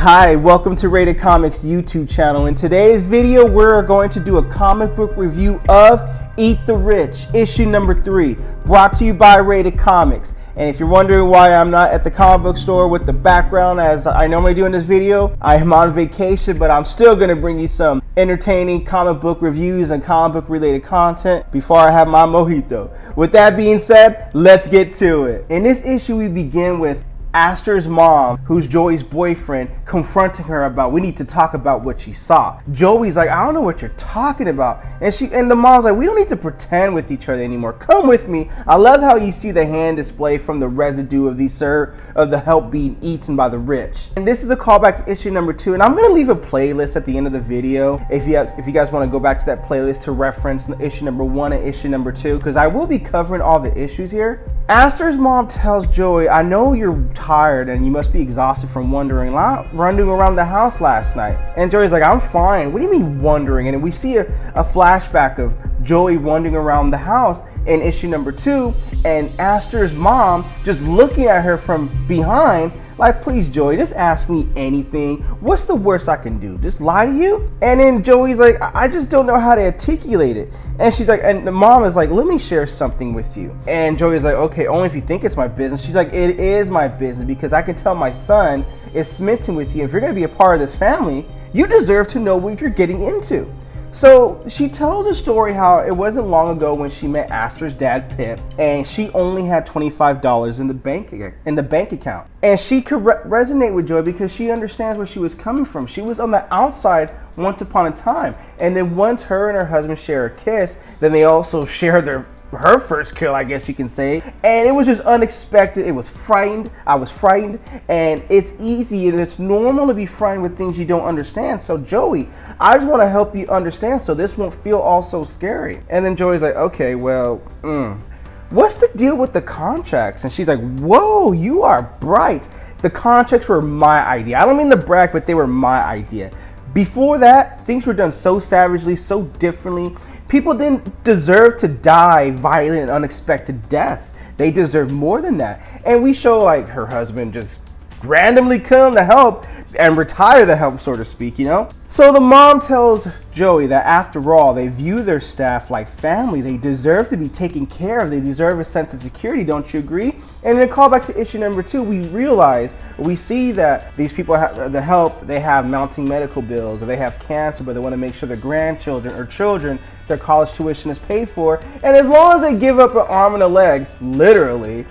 Hi, welcome to RatedComics YouTube channel. In today's video, we're going to do a comic book review of Eat the Rich, issue number 3, brought to you by RatedComics. And if you're wondering why I'm not at the comic book store with the background as I normally do in this video, I am on vacation, but I'm still going to bring you some entertaining comic book reviews and comic book related content before I have my mojito. With that being said, let's get to it. In this issue, we begin with Aster's mom, who's Joey's boyfriend, confronting her about, we need to talk about what she saw. Joey's like, I don't know what you're talking about. And the mom's like, we don't need to pretend with each other anymore. Come with me. I love how you see the hand display from the residue of the help being eaten by the rich. And this is a callback to issue number 2. And I'm going to leave a playlist at the end of the video if you guys want to go back to that playlist to reference issue number 1 and issue number 2, because I will be covering all the issues here. Aster's mom tells Joey, I know you're tired and you must be exhausted from running around the house last night. And Joey's like, I'm fine. What do you mean wandering? And we see a flashback of Joey wandering around the house in issue number 2, and Aster's mom just looking at her from behind like, please Joey, just ask me anything. What's the worst I can do? Just lie to you? And then Joey's like, I just don't know how to articulate it. And she's like, and the mom is like, let me share something with you. And Joey's like, okay, only if you think it's my business. She's like, it is my business because I can tell my son is smitten with you. If you're gonna be a part of this family, you deserve to know what you're getting into. So she tells a story how it wasn't long ago when she met Aster's dad, Pip, and she only had $25 in the bank account. And she could resonate with Joy because she understands where she was coming from. She was on the outside once upon a time. And then once her and her husband share a kiss, then they also share her first kill, I guess you can say. And it was just unexpected. I was frightened, and it's easy and it's normal to be frightened with things you don't understand. So Joey, I just want to help you understand so this won't feel all so scary. And then Joey's like, okay, well, what's the deal with the contracts? And she's like, whoa, you are bright. The contracts were my idea. I don't mean to brag, but they were my idea. Before that, things were done so savagely, so differently. People didn't deserve to die violent and unexpected deaths. They deserve more than that. And we show like her husband just randomly come to help and retire the help, so to speak, you know? So the mom tells Joey that after all, they view their staff like family. They deserve to be taken care of. They deserve a sense of security, don't you agree? And in a callback to issue number 2, we see that these people have the help, they have mounting medical bills, or they have cancer, but they want to make sure their grandchildren or children, their college tuition is paid for. And as long as they give up an arm and a leg, literally,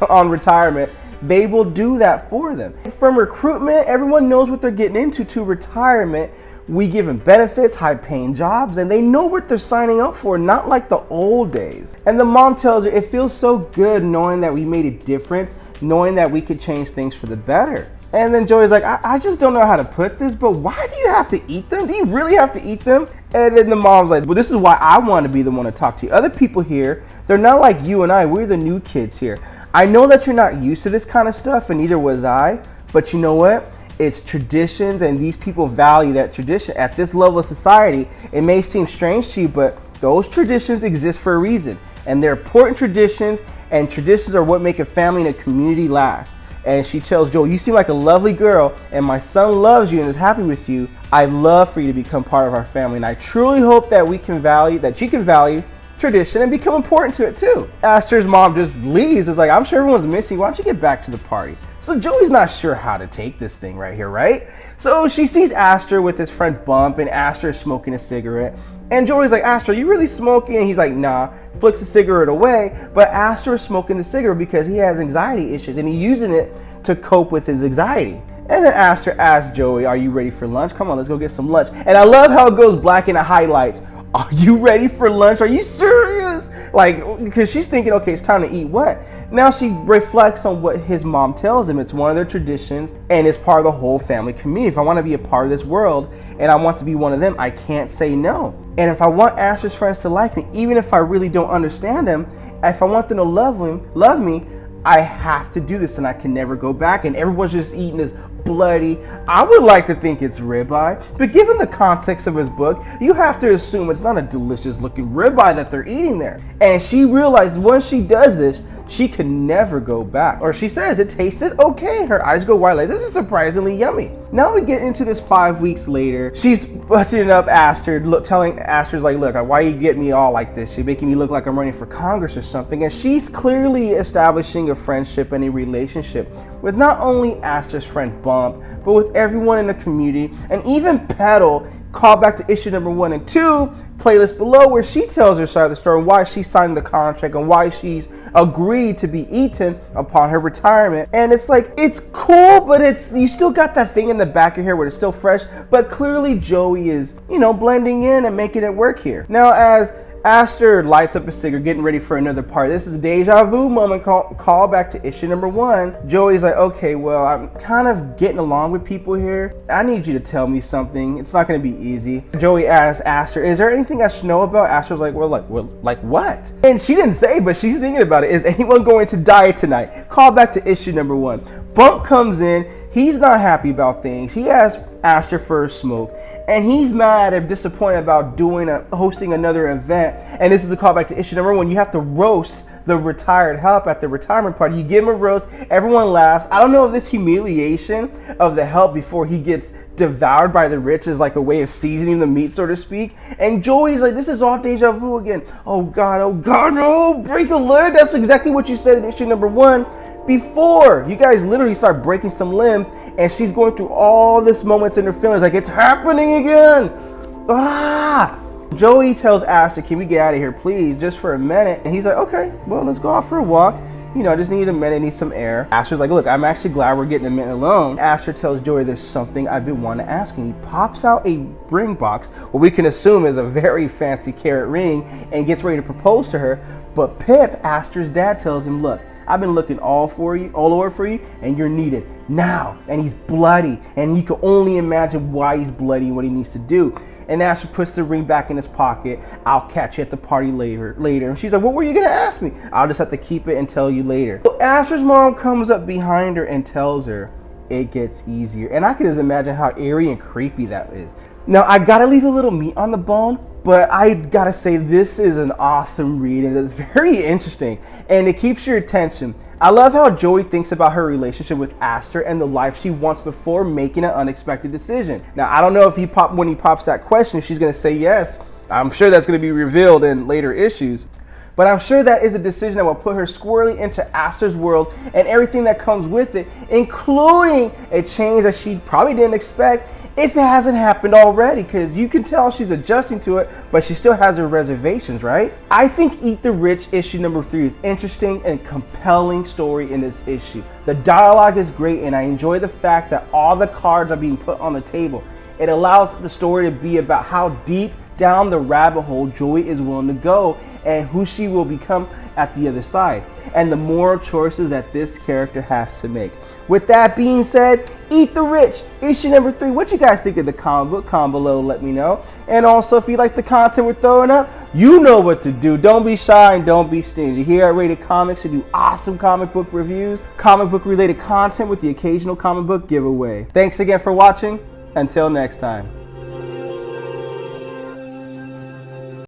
on retirement, they will do that for them. From recruitment, everyone knows what they're getting into, to retirement, we give them benefits, high paying jobs, and they know what they're signing up for, not like the old days. And the mom tells her, it feels so good knowing that we made a difference, knowing that we could change things for the better. And then Joey's like, I just don't know how to put this, but why do you have to eat them? Do you really have to eat them? And then the mom's like, well, this is why I want to be the one to talk to you. Other people here, they're not like you and I. We're the new kids here. I know that you're not used to this kind of stuff, and neither was I, but you know what? It's traditions, and these people value that tradition. At this level of society, it may seem strange to you, but those traditions exist for a reason, and they're important traditions, and traditions are what make a family and a community last. And she tells Joel, you seem like a lovely girl, and my son loves you and is happy with you. I'd love for you to become part of our family, and I truly hope that you can value tradition and become important to it too. Aster's mom just leaves. It's like, I'm sure everyone's missing. Why don't you get back to the party? So Joey's not sure how to take this thing right here, right? So she sees Aster with his friend Bump, and Aster is smoking a cigarette. And Joey's like, Aster, are you really smoking? And he's like, nah. Flicks the cigarette away. But Aster is smoking the cigarette because he has anxiety issues, and he's using it to cope with his anxiety. And then Aster asks Joey, are you ready for lunch? Come on, let's go get some lunch. And I love how it goes black and it highlights. Are you ready for lunch? Are you serious? Like, because she's thinking, okay, it's time to eat what? Now she reflects on what his mom tells him. It's one of their traditions, and it's part of the whole family community. If I want to be a part of this world, and I want to be one of them, I can't say no. And if I want Aster's friends to like me, even if I really don't understand them, if I want them to love me, I have to do this, and I can never go back. And everyone's just eating this bloody, I would like to think it's ribeye, but given the context of his book, you have to assume it's not a delicious looking ribeye that they're eating there. And she realizes once she does this, she could never go back. Or she says it tasted okay. Her eyes go wide like, this is surprisingly yummy. Now we get into this 5 weeks later. She's buttoning up Aster, telling Aster's like, look, why you get me all like this? You're making me look like I'm running for Congress or something. And she's clearly establishing a friendship and a relationship with not only Aster's friend Bump, but with everyone in the community, and even Petal. Call back to issue number 1 and 2, playlist below, where she tells her side of the story, why she signed the contract and why she's agreed to be eaten upon her retirement. And it's like, it's cool, but you still got that thing in the back of your hair where it's still fresh, but clearly Joey is, blending in and making it work here. Now, as Aster lights up a cigarette, getting ready for another party. This is a deja vu moment, call back to issue number 1. Joey's like, okay, well, I'm kind of getting along with people here. I need you to tell me something. It's not going to be easy. Joey asks Aster, is there anything I should know about? Aster's like, like what? And she didn't say, but she's thinking about it. Is anyone going to die tonight? Call back to issue number 1. Bump comes in. He's not happy about things. He asks Aster for a smoke, and he's mad and disappointed about hosting another event. And this is a callback to issue number 1. You have to roast the retired help at the retirement party. You give him a roast, everyone laughs. I don't know if this humiliation of the help before he gets devoured by the rich is like a way of seasoning the meat, so to speak. And Joey's like, this is all deja vu again. Oh God, no, break a leg. That's exactly what you said in issue number 1. Before you guys literally start breaking some limbs, and she's going through all this moments in her feelings, like it's happening again. Joey tells Aster, can we get out of here, please, just for a minute? And he's like, okay, well, let's go out for a walk. I just need a minute, need some air. Aster's like, look, I'm actually glad we're getting a minute alone. Aster tells Joey there's something I've been wanting to ask, and he pops out a ring box, what we can assume is a very fancy carat ring, and gets ready to propose to her. But Pip, Aster's dad, tells him, look, I've been looking all over for you, and you're needed now. And he's bloody, and you can only imagine why he's bloody and what he needs to do. And Aster puts the ring back in his pocket. I'll catch you at the party later. And she's like, what were you gonna ask me? I'll just have to keep it and tell you later. So Aster's mom comes up behind her and tells her it gets easier. And I can just imagine how eerie and creepy that is. Now, I gotta leave a little meat on the bone, but I gotta say this is an awesome read, and it's very interesting, and it keeps your attention. I love how Joey thinks about her relationship with Aster and the life she wants before making an unexpected decision. Now, I don't know if when he pops that question, if she's gonna say yes. I'm sure that's gonna be revealed in later issues. But I'm sure that is a decision that will put her squarely into Aster's world and everything that comes with it, including a change that she probably didn't expect, if it hasn't happened already, because you can tell she's adjusting to it, but she still has her reservations, right? I think Eat the Rich issue number 3 is interesting and compelling story in this issue. The dialogue is great, and I enjoy the fact that all the cards are being put on the table. It allows the story to be about how deep down the rabbit hole Joey is willing to go and who she will become at the other side, and the moral choices that this character has to make. With that being said, Eat the Rich, issue number 3. What you guys think of the comic book? Comment below, let me know. And also, if you like the content we're throwing up, you know what to do. Don't be shy and don't be stingy. Here at Rated Comics, we do awesome comic book reviews, comic book related content with the occasional comic book giveaway. Thanks again for watching. Until next time.